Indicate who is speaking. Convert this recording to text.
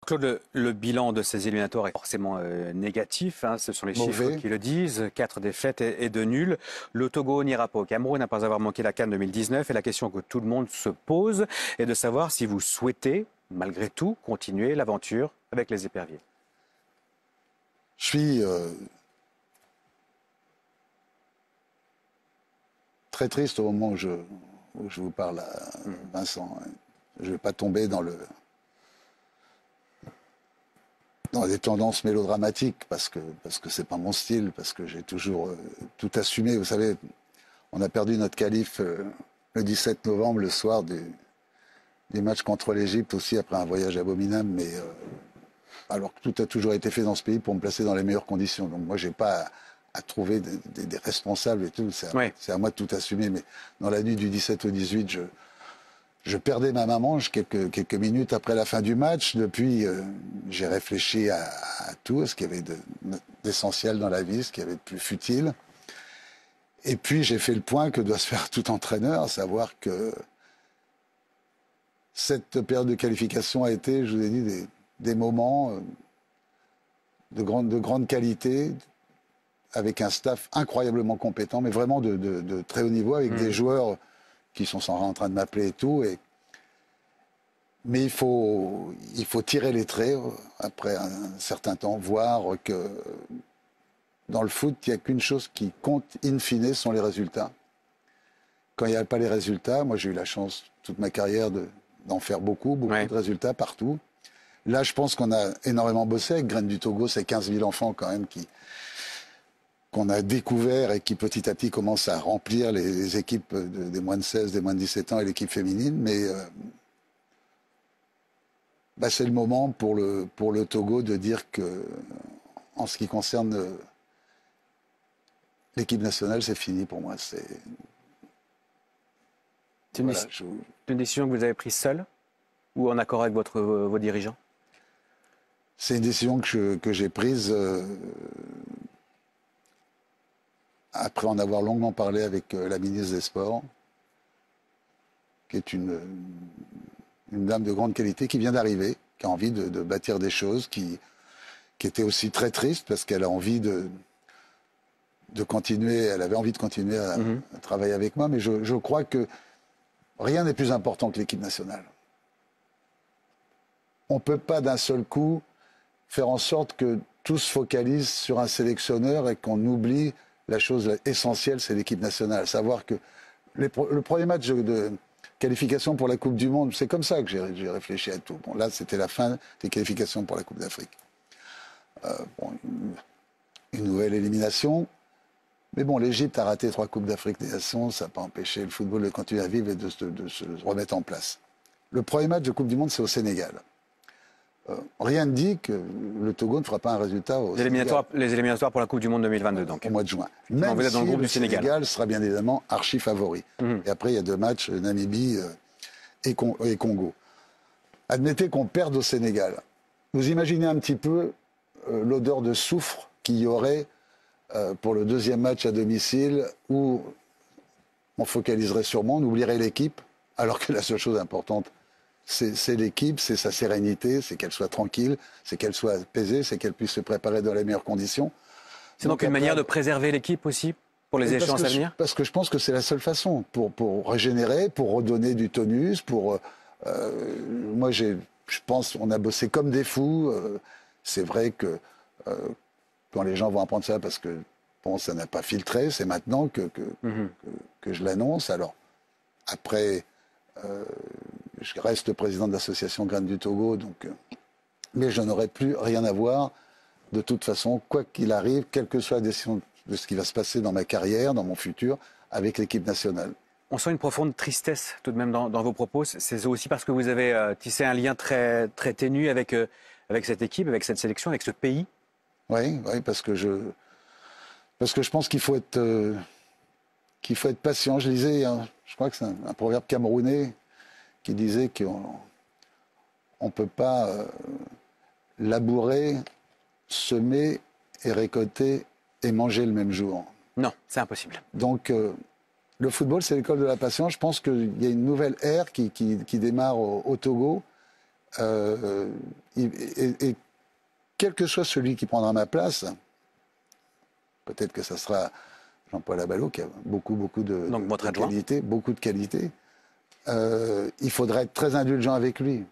Speaker 1: Claude, le bilan de ces éliminatoires est forcément négatif. Hein, ce sont les chiffres qui le disent. 4 défaites et 2 nuls. Le Togo n'ira pas au Cameroun après avoir manqué la CAN 2019. Et la question que tout le monde se pose est de savoir si vous souhaitez, malgré tout, continuer l'aventure avec les éperviers.
Speaker 2: Je suis très triste au moment où je vous parle à Vincent. Je ne vais pas tomber dans des tendances mélodramatiques parce que c'est pas mon style, parce que j'ai toujours tout assumé. Vous savez, on a perdu notre qualif le 17 novembre, le soir des matchs contre l'Égypte, aussi après un voyage abominable, mais alors que tout a toujours été fait dans ce pays pour me placer dans les meilleures conditions. Donc moi, j'ai pas à trouver des responsables et tout. C'est à moi de tout assumer. Mais dans la nuit du 17 au 18, je perdais ma maman quelques minutes après la fin du match. Depuis, j'ai réfléchi à tout, à ce qu'il y avait d'essentiel dans la vie, ce qu'il y avait de plus futile. Et puis, j'ai fait le point que doit se faire tout entraîneur, à savoir que cette période de qualification a été, je vous ai dit, des moments de grande qualité, avec un staff incroyablement compétent, mais vraiment de très haut niveau, avec des joueurs qui sont en train de m'appeler et tout. Mais il faut tirer les traits après un certain temps, voir que dans le foot, il n'y a qu'une chose qui compte in fine, sont les résultats. Quand il n'y a pas les résultats, moi j'ai eu la chance toute ma carrière d'en faire beaucoup de résultats partout. Là, je pense qu'on a énormément bossé avec Graines du Togo, c'est 15 000 enfants quand même qu'on a découvert et qui petit à petit commencent à remplir les équipes des moins de 16, des moins de 17 ans et l'équipe féminine. Mais c'est le moment pour le Togo de dire que, en ce qui concerne l'équipe nationale, c'est fini pour moi. C'est
Speaker 1: une décision que vous avez prise seule ou en accord avec vos dirigeants?
Speaker 2: C'est une décision que j'ai prise après en avoir longuement parlé avec la ministre des Sports, qui est une dame de grande qualité qui vient d'arriver, qui a envie de bâtir des choses, qui était aussi très triste parce qu'elle a envie de continuer, elle avait envie de continuer à travailler avec moi, mais je crois que rien n'est plus important que l'équipe nationale. On ne peut pas d'un seul coup faire en sorte que tout se focalise sur un sélectionneur et qu'on oublie la chose essentielle, c'est l'équipe nationale. Savoir que le premier match de qualification pour la Coupe du Monde, c'est comme ça que j'ai réfléchi à tout. Bon, là, c'était la fin des qualifications pour la Coupe d'Afrique. Une nouvelle élimination. Mais bon, l'Égypte a raté 3 Coupes d'Afrique des Nations, ça n'a pas empêché le football de continuer à vivre et de se remettre en place. Le premier match de Coupe du Monde, c'est au Sénégal. Rien ne dit que le Togo ne fera pas un résultat au Sénégal.
Speaker 1: Les éliminatoires pour la Coupe du Monde 2022, donc.
Speaker 2: Au mois de juin. Même
Speaker 1: vous êtes dans le groupe du
Speaker 2: Sénégal sera bien évidemment archi favori. Et après, il y a 2 matchs, Namibie et Congo. Admettez qu'on perde au Sénégal. Vous imaginez un petit peu l'odeur de soufre qu'il y aurait pour le 2e match à domicile où on focaliserait sur moi, on oublierait l'équipe, alors que la seule chose importante, c'est l'équipe, c'est sa sérénité, c'est qu'elle soit tranquille, c'est qu'elle soit apaisée, c'est qu'elle puisse se préparer dans les meilleures conditions.
Speaker 1: C'est donc une manière de préserver l'équipe aussi pour les échéances à venir?
Speaker 2: Parce que je pense que c'est la seule façon pour régénérer, pour redonner du tonus, moi, je pense qu'on a bossé comme des fous. C'est vrai que quand les gens vont apprendre ça, parce que bon, ça n'a pas filtré, c'est maintenant que je l'annonce. Alors, après, je reste président de l'association Graines du Togo, mais je n'aurai plus rien à voir, de toute façon, quoi qu'il arrive, quelle que soit la décision de ce qui va se passer dans ma carrière, dans mon futur, avec l'équipe nationale.
Speaker 1: On sent une profonde tristesse tout de même dans vos propos. C'est aussi parce que vous avez tissé un lien très, très ténu avec cette équipe, avec cette sélection, avec ce pays.
Speaker 2: Oui, parce que je pense qu'il faut être patient. Je lisais, je crois que c'est un proverbe camerounais qui disait qu'on ne peut pas labourer, semer et récolter et manger le même jour.
Speaker 1: Non, c'est impossible.
Speaker 2: Donc, le football, c'est l'école de la patience. Je pense qu'il y a une nouvelle ère qui démarre au Togo Et quel que soit celui qui prendra ma place, peut-être que ça sera Jean-Paul Abalo, qui a beaucoup de qualité, il faudra être très indulgent avec lui.